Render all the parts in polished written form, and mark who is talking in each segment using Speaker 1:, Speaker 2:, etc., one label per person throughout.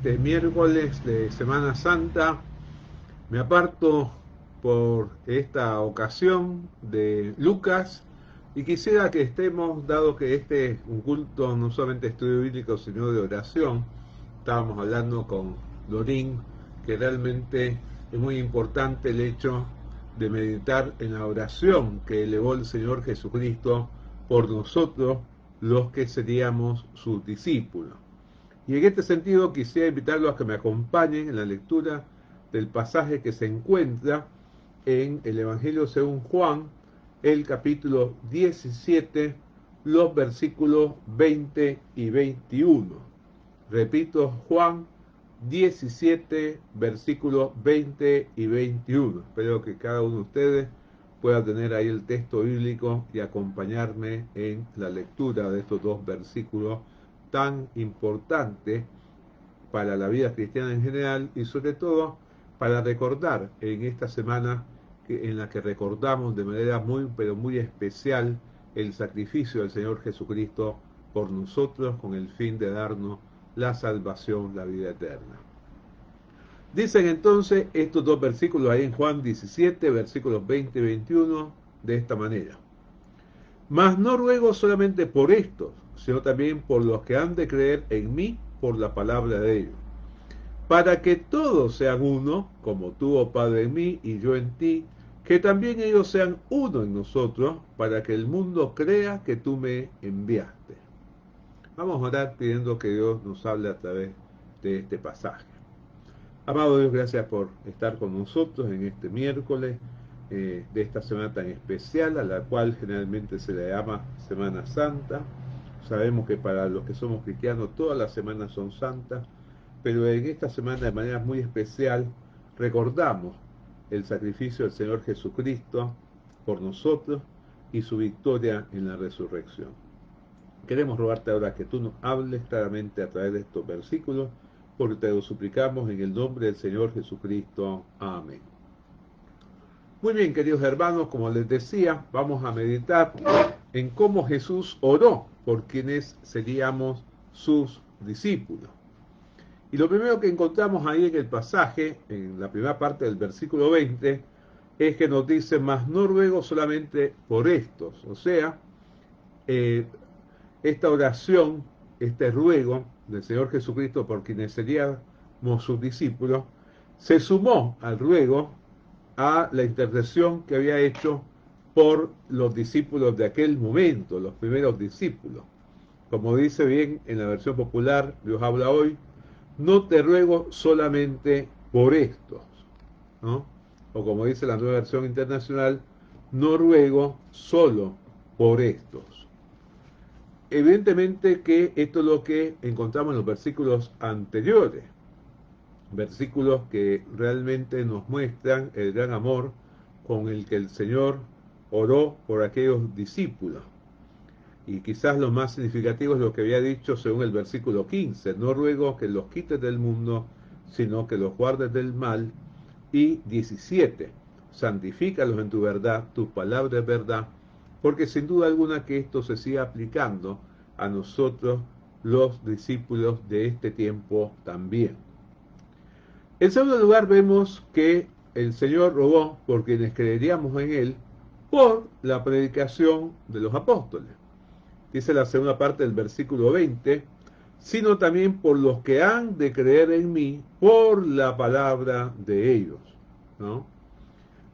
Speaker 1: este miércoles de Semana Santa. Me aparto por esta ocasión de Lucas y quisiera que estemos, dado que este es un culto no solamente de estudio bíblico, sino de oración. Estábamos hablando con Lorín que realmente es muy importante el hecho de meditar en la oración que elevó el Señor Jesucristo por nosotros, los que seríamos sus discípulos. Y en este sentido quisiera invitarlos a que me acompañen en la lectura del pasaje que se encuentra en el Evangelio según Juan, el capítulo 17, los versículos 20 y 21. Repito, Juan 17, versículos 20 y 21. Espero que cada uno de ustedes pueda tener ahí el texto bíblico y acompañarme en la lectura de estos dos versículos tan importantes para la vida cristiana en general y sobre todo para recordar en esta semana en la que recordamos de manera muy pero muy especial el sacrificio del Señor Jesucristo por nosotros con el fin de darnos la salvación, la vida eterna. Dicen entonces estos dos versículos ahí en Juan 17, versículos 20 y 21 de esta manera: mas no ruego solamente por estos, sino también por los que han de creer en mí por la palabra de ellos, para que todos sean uno, como tú, oh Padre, en mí y yo en ti, que también ellos sean uno en nosotros, para que el mundo crea que tú me enviaste. Vamos a orar pidiendo que Dios nos hable a través de este pasaje. Amado Dios, gracias por estar con nosotros en este miércoles de esta semana tan especial, a la cual generalmente se le llama Semana Santa. Sabemos que para los que somos cristianos todas las semanas son santas, pero en esta semana de manera muy especial recordamos el sacrificio del Señor Jesucristo por nosotros y su victoria en la resurrección. Queremos rogarte ahora que tú nos hables claramente a través de estos versículos, porque te lo suplicamos en el nombre del Señor Jesucristo. Amén. Muy bien, queridos hermanos, como les decía, vamos a meditar en cómo Jesús oró por quienes seríamos sus discípulos. Y lo primero que encontramos ahí en el pasaje, en la primera parte del versículo 20, es que nos dice: mas no ruego solamente por estos. O sea, esta oración, este ruego del Señor Jesucristo por quienes seríamos sus discípulos, se sumó al ruego a la intercesión que había hecho por los discípulos de aquel momento, los primeros discípulos. Como dice bien en la versión popular, Dios habla hoy: no te ruego solamente por estos, ¿no? O como dice la nueva versión internacional, no ruego solo por estos. Evidentemente que esto es lo que encontramos en los versículos anteriores, versículos que realmente nos muestran el gran amor con el que el Señor oró por aquellos discípulos. Y quizás lo más significativo es lo que había dicho según el versículo 15: no ruego que los quites del mundo, sino que los guardes del mal. Y 17: santifícalos en tu verdad, tu palabra es verdad, porque sin duda alguna que esto se sigue aplicando a nosotros, los discípulos de este tiempo también. En segundo lugar, vemos que el Señor rogó por quienes creeríamos en Él por la predicación de los apóstoles. Dice la segunda parte del versículo 20: sino también por los que han de creer en mí por la palabra de ellos, ¿no?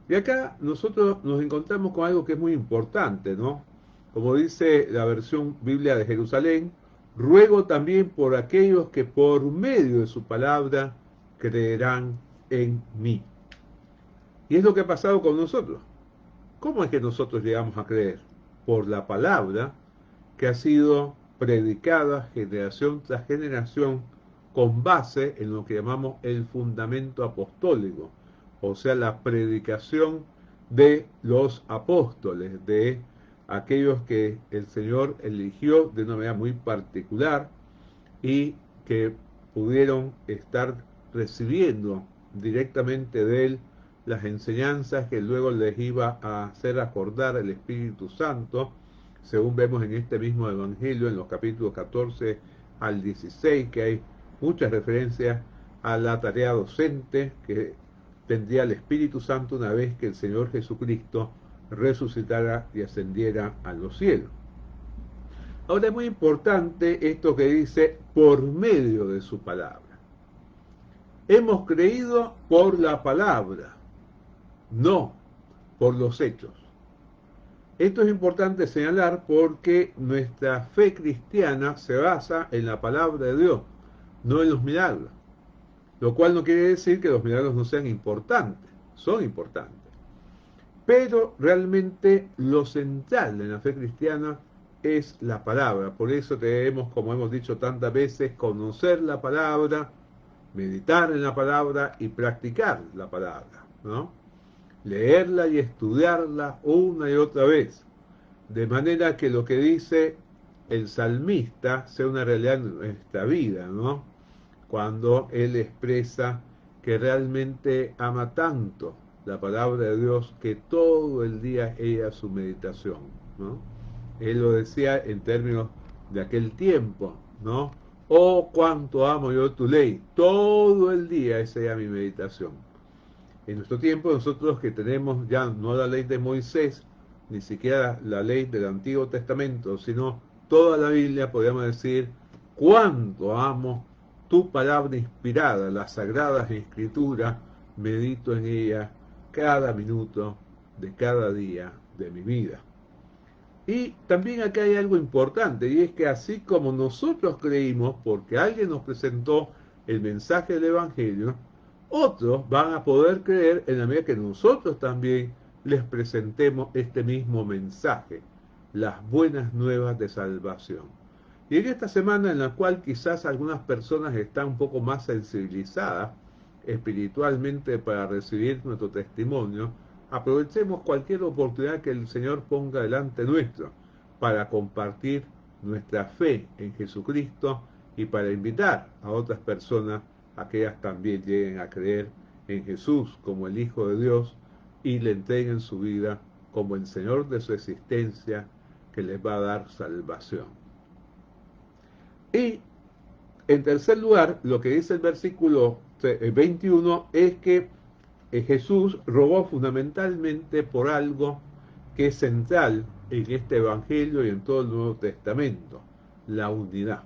Speaker 1: Y acá nosotros nos encontramos con algo que es muy importante, ¿no? Como dice la versión Biblia de Jerusalén: ruego también por aquellos que por medio de su palabra creerán en mí. Y es lo que ha pasado con nosotros. ¿Cómo es que nosotros llegamos a creer? Por la palabra que ha sido predicada generación tras generación con base en lo que llamamos el fundamento apostólico, o sea, la predicación de los apóstoles, de aquellos que el Señor eligió de una manera muy particular y que pudieron estar recibiendo directamente de Él las enseñanzas que luego les iba a hacer acordar el Espíritu Santo, según vemos en este mismo Evangelio, en los capítulos 14 al 16, que hay muchas referencias a la tarea docente que tendría el Espíritu Santo una vez que el Señor Jesucristo resucitara y ascendiera a los cielos. Ahora es muy importante esto que dice por medio de su palabra. Hemos creído por la palabra, no por los hechos. Esto es importante señalar porque nuestra fe cristiana se basa en la palabra de Dios, no en los milagros. Lo cual no quiere decir que los milagros no sean importantes, son importantes. Pero realmente lo central en la fe cristiana es la palabra. Por eso debemos, como hemos dicho tantas veces, conocer la palabra, meditar en la palabra y practicar la palabra, ¿no? Leerla y estudiarla una y otra vez, de manera que lo que dice el salmista sea una realidad en nuestra vida, ¿no? Cuando él expresa que realmente ama tanto la palabra de Dios que todo el día ella su meditación, ¿no? Él lo decía en términos de aquel tiempo, ¿no? Oh, cuánto amo yo tu ley, todo el día esa era mi meditación. En nuestro tiempo nosotros que tenemos ya no la ley de Moisés, ni siquiera la ley del Antiguo Testamento, sino toda la Biblia, podríamos decir, cuánto amo tu palabra inspirada, las sagradas escrituras, medito en ella cada minuto de cada día de mi vida. Y también acá hay algo importante, y es que así como nosotros creímos, porque alguien nos presentó el mensaje del Evangelio, otros van a poder creer en la medida que nosotros también les presentemos este mismo mensaje, las buenas nuevas de salvación. Y en esta semana en la cual quizás algunas personas están un poco más sensibilizadas espiritualmente para recibir nuestro testimonio, aprovechemos cualquier oportunidad que el Señor ponga delante nuestro para compartir nuestra fe en Jesucristo y para invitar a otras personas a que ellas también lleguen a creer en Jesús como el Hijo de Dios y le entreguen su vida como el Señor de su existencia que les va a dar salvación. Y en tercer lugar, lo que dice el versículo 21 es que Jesús rogó fundamentalmente por algo que es central en este Evangelio y en todo el Nuevo Testamento, la unidad.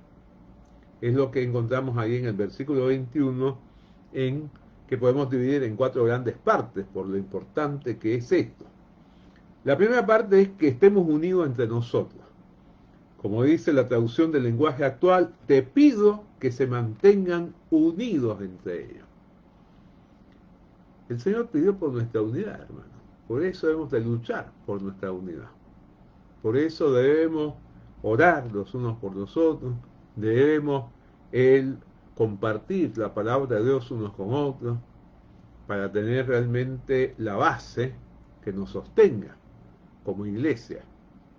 Speaker 1: Es lo que encontramos ahí en el versículo 21, en que podemos dividir en 4 grandes partes, por lo importante que es esto. La primera parte es que estemos unidos entre nosotros. Como dice la traducción del lenguaje actual, te pido que se mantengan unidos entre ellos. El Señor pidió por nuestra unidad, hermano. Por eso debemos de luchar por nuestra unidad. Por eso debemos orar los unos por los otros. Debemos compartir la palabra de Dios unos con otros para tener realmente la base que nos sostenga como iglesia.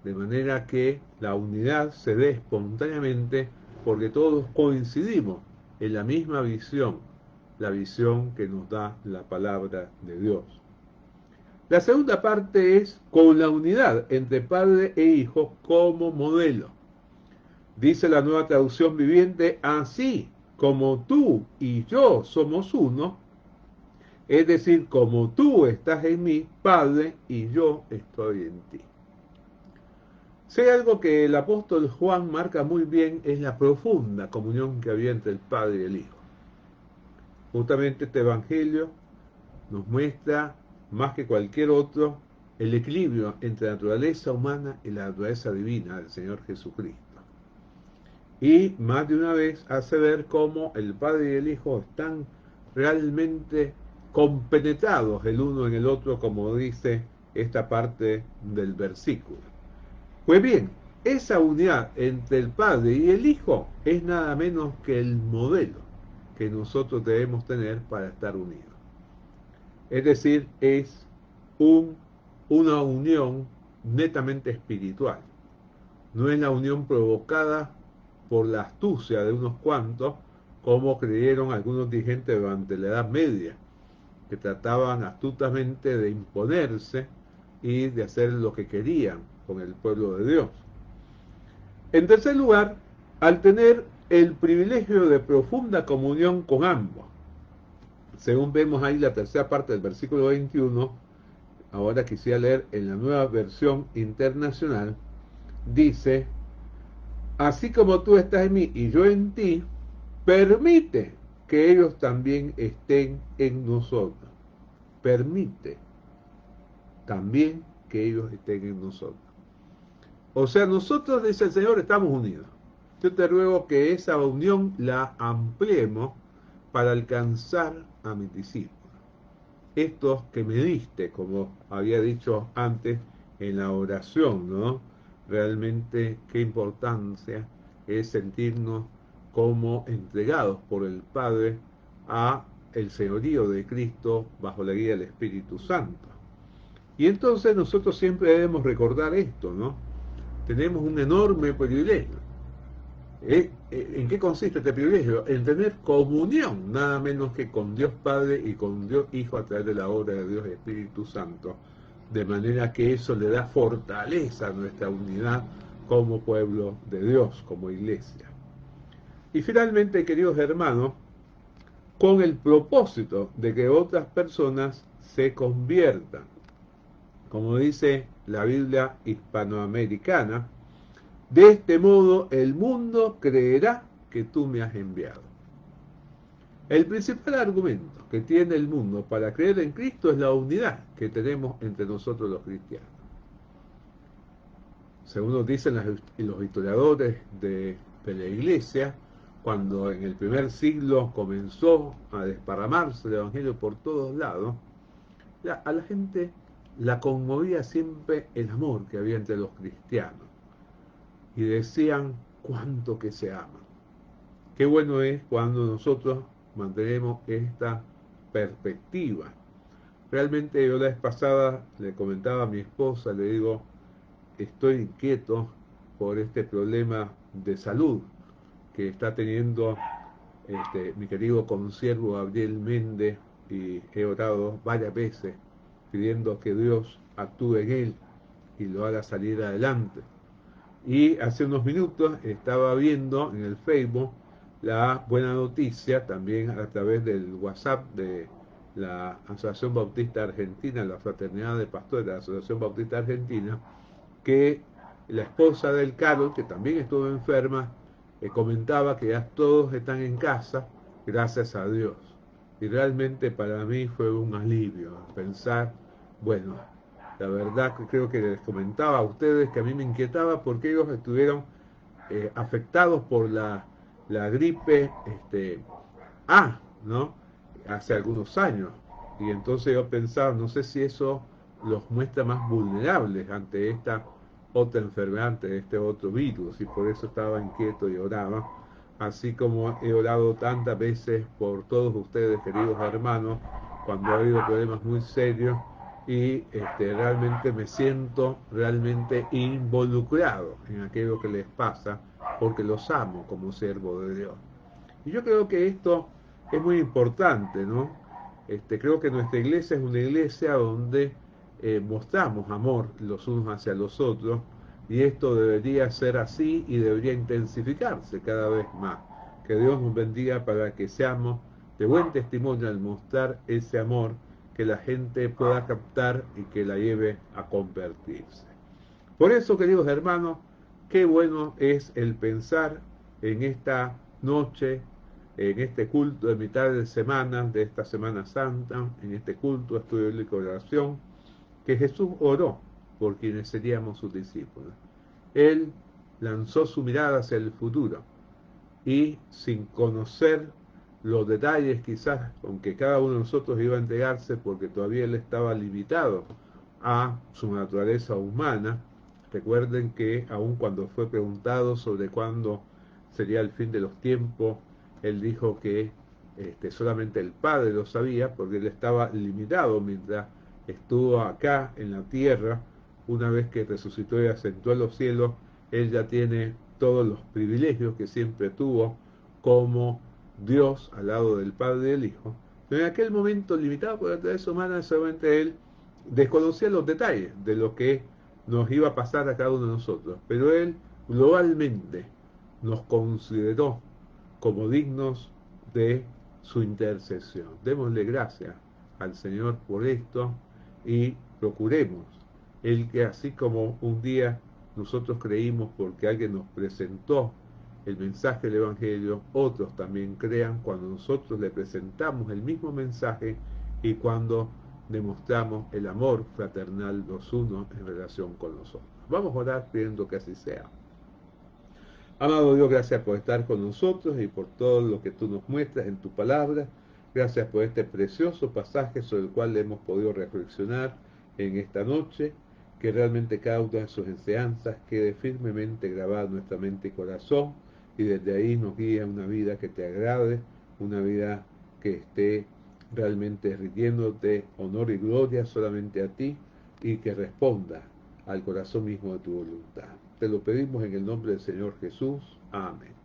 Speaker 1: De manera que la unidad se dé espontáneamente porque todos coincidimos en la misma visión, la visión que nos da la palabra de Dios. La segunda parte es con la unidad entre padre e hijo como modelo. Dice la Nueva Traducción Viviente, así como tú y yo somos uno, es decir, como tú estás en mí, Padre, y yo estoy en ti. Si hay algo que el apóstol Juan marca muy bien es la profunda comunión que había entre el Padre y el Hijo. Justamente este Evangelio nos muestra, más que cualquier otro, el equilibrio entre la naturaleza humana y la naturaleza divina del Señor Jesucristo. Y más de una vez hace ver cómo el Padre y el Hijo están realmente compenetrados el uno en el otro, como dice esta parte del versículo. Pues bien, esa unidad entre el Padre y el Hijo es nada menos que el modelo que nosotros debemos tener para estar unidos. Es decir, es una unión netamente espiritual. No es la unión provocada por la astucia de unos cuantos, como creyeron algunos dirigentes durante la Edad Media, que trataban astutamente de imponerse y de hacer lo que querían con el pueblo de Dios. En tercer lugar, al tener el privilegio de profunda comunión con ambos. Según vemos ahí la tercera parte del versículo 21, ahora quisiera leer en la nueva versión internacional, dice, así como tú estás en mí y yo en ti, permite que ellos también estén en nosotros. Permite también que ellos estén en nosotros. O sea, nosotros, dice el Señor, estamos unidos. Yo te ruego que esa unión la ampliemos para alcanzar a mis discípulos. Estos que me diste, como había dicho antes en la oración, ¿no? Realmente qué importancia es sentirnos como entregados por el Padre a el señorío de Cristo bajo la guía del Espíritu Santo. Y entonces nosotros siempre debemos recordar esto, ¿no? Tenemos un enorme privilegio. ¿En qué consiste este privilegio? En tener comunión, nada menos que con Dios Padre y con Dios Hijo a través de la obra de Dios Espíritu Santo, de manera que eso le da fortaleza a nuestra unidad como pueblo de Dios, como iglesia. Y finalmente, queridos hermanos, con el propósito de que otras personas se conviertan. Como dice la Biblia hispanoamericana, de este modo el mundo creerá que tú me has enviado. El principal argumento que tiene el mundo para creer en Cristo es la unidad que tenemos entre nosotros los cristianos. Según nos dicen los historiadores de la Iglesia, cuando en el primer siglo comenzó a desparramarse el Evangelio por todos lados, a la gente la conmovía siempre el amor que había entre los cristianos. Y decían cuánto que se aman. Qué bueno es cuando nosotros mantenemos esta perspectiva. Realmente yo la vez pasada le comentaba a mi esposa, le digo, estoy inquieto por este problema de salud que está teniendo mi querido consiervo Gabriel Méndez, y he orado varias veces pidiendo que Dios actúe en él y lo haga salir adelante. Y hace unos minutos estaba viendo en el Facebook la buena noticia, también a través del WhatsApp de la Asociación Bautista Argentina, la Fraternidad de Pastores de la Asociación Bautista Argentina, que la esposa del Carol, que también estuvo enferma, comentaba que ya todos están en casa, gracias a Dios. Y realmente para mí fue un alivio pensar, bueno, la verdad que creo que les comentaba a ustedes que a mí me inquietaba porque ellos estuvieron afectados por la gripe A, ¿no? Hace algunos años. Y entonces yo pensaba, no sé si eso los muestra más vulnerables ante esta otra enfermedad, ante este otro virus, y por eso estaba inquieto y oraba, así como he orado tantas veces por todos ustedes, queridos hermanos, cuando ha habido problemas muy serios, y realmente me siento realmente involucrado en aquello que les pasa, porque los amo como siervo de Dios. Y yo creo que esto es muy importante, ¿no? Creo que nuestra iglesia es una iglesia donde mostramos amor los unos hacia los otros, y esto debería ser así y debería intensificarse cada vez más. Que Dios nos bendiga para que seamos de buen testimonio al mostrar ese amor, que la gente pueda captar y que la lleve a convertirse. Por eso, queridos hermanos, qué bueno es el pensar en esta noche, en este culto de mitad de semana, de esta Semana Santa, en este culto de estudio bíblico de oración, que Jesús oró por quienes seríamos sus discípulos. Él lanzó su mirada hacia el futuro y, sin conocer los detalles quizás con que cada uno de nosotros iba a entregarse, porque todavía él estaba limitado a su naturaleza humana. Recuerden que aun cuando fue preguntado sobre cuándo sería el fin de los tiempos, él dijo que solamente el Padre lo sabía, porque él estaba limitado mientras estuvo acá en la tierra. Una vez que resucitó y ascendió a los cielos, él ya tiene todos los privilegios que siempre tuvo como Dios al lado del Padre y del Hijo. Pero en aquel momento, limitado por la naturaleza humana, solamente él desconocía los detalles de lo que nos iba a pasar a cada uno de nosotros. Pero él globalmente nos consideró como dignos de su intercesión. Démosle gracias al Señor por esto y procuremos el que así como un día nosotros creímos porque alguien nos presentó el mensaje del Evangelio, otros también crean cuando nosotros le presentamos el mismo mensaje y cuando demostramos el amor fraternal los unos en relación con los otros. Vamos a orar pidiendo que así sea. Amado Dios, gracias por estar con nosotros y por todo lo que tú nos muestras en tu palabra. Gracias por este precioso pasaje sobre el cual hemos podido reflexionar en esta noche, que realmente cada una de sus enseñanzas quede firmemente grabada en nuestra mente y corazón, y desde ahí nos guía una vida que te agrade, una vida que esté realmente rindiéndote honor y gloria solamente a ti y que responda al corazón mismo de tu voluntad. Te lo pedimos en el nombre del Señor Jesús. Amén.